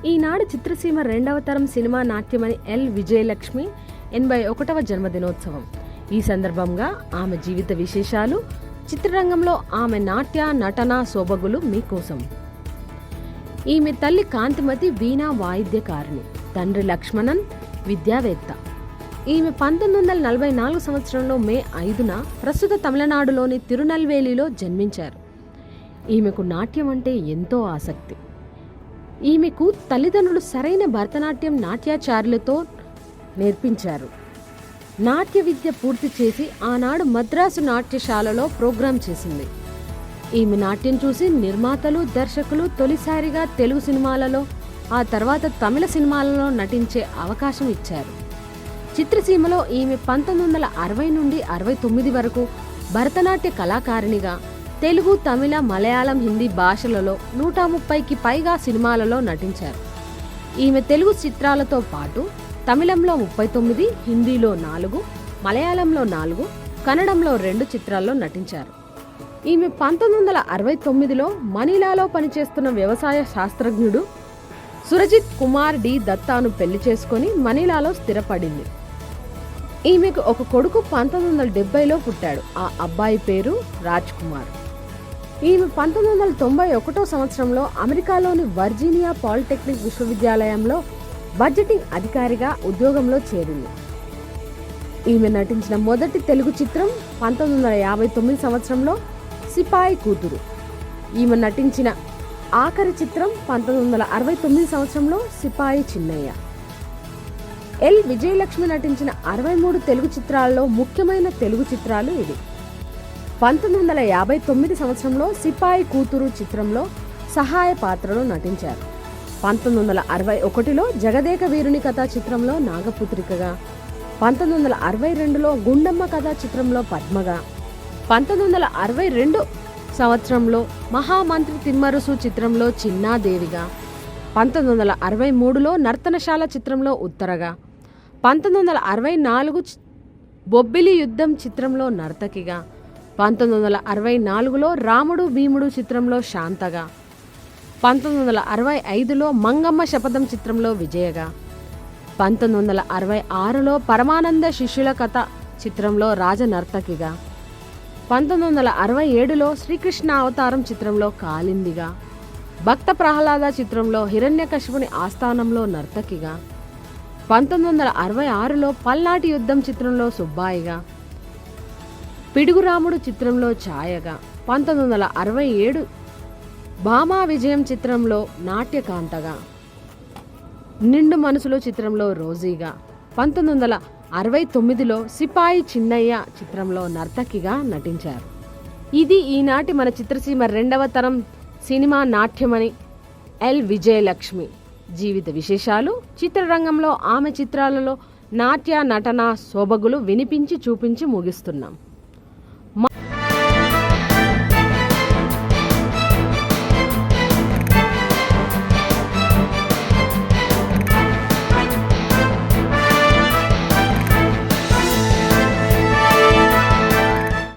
ఈనాడు చిత్రసీమ 2వ తరం cinema నాట్యమణి L Vijayalakshmi 81వ జన్మదినోత్సవం. ఈ సందర్భంగా ఆమె జీవిత విశేషాలు, చిత్రరంగంలో ఆమె నాట్య నటన సోబగులు మీకోసం. ఈమె తల్లి కాంతిమతి వీణా వాయిద్యకారిణి, తండ్రి లక్ష్మణన్ విద్యావేత్త. ఈమె 1944 సంవత్సరంలో మే 5న ప్రస్తుత తమిళనాడులోని తిరునల్వేలిలో జన్మించారు. ఈమెకు నాట్యం అంటే ఎంతో ఆసక్తి. ఈమెకు తల్లిదండ్రులు సరైన భరతనాట్యం నాట్యాచార్యులతో నేర్పించారు. నాట్య విద్య పూర్తి చేసి ఆనాడు మద్రాసు నాట్యశాలలో ప్రోగ్రాం చేసింది. ఈమె నాట్యం చూసి నిర్మాతలు, దర్శకులు తొలిసారిగా తెలుగు సినిమాలలో, ఆ తర్వాత తమిళ సినిమాలలో నటించే అవకాశం ఇచ్చారు. చిత్రసీమలో ఈమె 1960 నుండి 69 వరకు భరతనాట్య కళాకారిణిగా తెలుగు, తమిళ, మలయాళం, హిందీ భాషలలో 130కి పైగా సినిమాలలో నటించారు. ఈమె తెలుగు చిత్రాలతో పాటు తమిళంలో 39, హిందీలో 4, మలయాళంలో 4, కన్నడంలో 2 చిత్రాల్లో నటించారు. ఈమె 1969లో మనీలాలో పనిచేస్తున్న వ్యవసాయ శాస్త్రజ్ఞుడు సురజిత్ కుమార్ డి దత్తాను పెళ్లి చేసుకుని మనీలాలో స్థిరపడింది. ఈమెకు ఒక కొడుకు 1970లో పుట్టాడు. ఆ అబ్బాయి పేరు రాజ్ కుమార్. ఈమె 1991 సంవత్సరంలో అమెరికాలోని వర్జీనియా పాలిటెక్నిక్ విశ్వవిద్యాలయంలో బడ్జెటింగ్ అధికారిగా ఉద్యోగంలో చేరింది. ఈమె నటించిన మొదటి తెలుగు చిత్రం 1959 సంవత్సరంలో సిపాయి కూతురు. ఈమె నటించిన ఆఖరి చిత్రం 1969 సంవత్సరంలో సిపాయి చిన్నయ్య. ఎల్ విజయలక్ష్మి నటించిన 63 తెలుగు చిత్రాల్లో ముఖ్యమైన తెలుగు చిత్రాలు ఇవి. 1959 సంవత్సరంలో సిపాయి కూతురు చిత్రంలో సహాయ పాత్రలో నటించారు. 1961లో జగదేక వీరుని కథా చిత్రంలో నాగపుత్రికగా, 1962లో గుండమ్మ కథా చిత్రంలో పద్మగా, 1962 సంవత్సరంలో మహామంత్రి తిమ్మరుసు చిత్రంలో చిన్నాదేవిగా, 1963లో నర్తనశాల చిత్రంలో ఉత్తరగా, 1964 బొబ్బిలి యుద్ధం చిత్రంలో నర్తకిగా, 1964లో రాముడు భీముడు చిత్రంలో శాంతగా, 1965లో మంగమ్మ శపథం చిత్రంలో విజయగా, 1966లో పరమానంద శిష్యుల కథ చిత్రంలో రాజనర్తకిగా, 1967లో శ్రీకృష్ణ అవతారం చిత్రంలో కాలిందిగా, భక్త ప్రహ్లాద చిత్రంలో హిరణ్యకశిపుని ఆస్థానంలో నర్తకిగా, 1966లో పల్నాటి యుద్ధం చిత్రంలో సుబ్బాయిగా, పిడుగురాముడు చిత్రంలో ఛాయగా, 1967 భామా విజయం చిత్రంలో నాట్యకాంతగా, నిండు మనసులో చిత్రంలో రోజీగా, 1969లో సిపాయి చిన్నయ్య చిత్రంలో నర్తకిగా నటించారు. ఇది ఈనాటి మన చిత్రసీమ 2వ తరం సినిమా నాట్యమణి ఎల్ విజయలక్ష్మి జీవిత విశేషాలు. చిత్రరంగంలో ఆమె చిత్రాలలో నాట్య నటన సోబగులు వినిపించి చూపించి ముగిస్తున్నాం.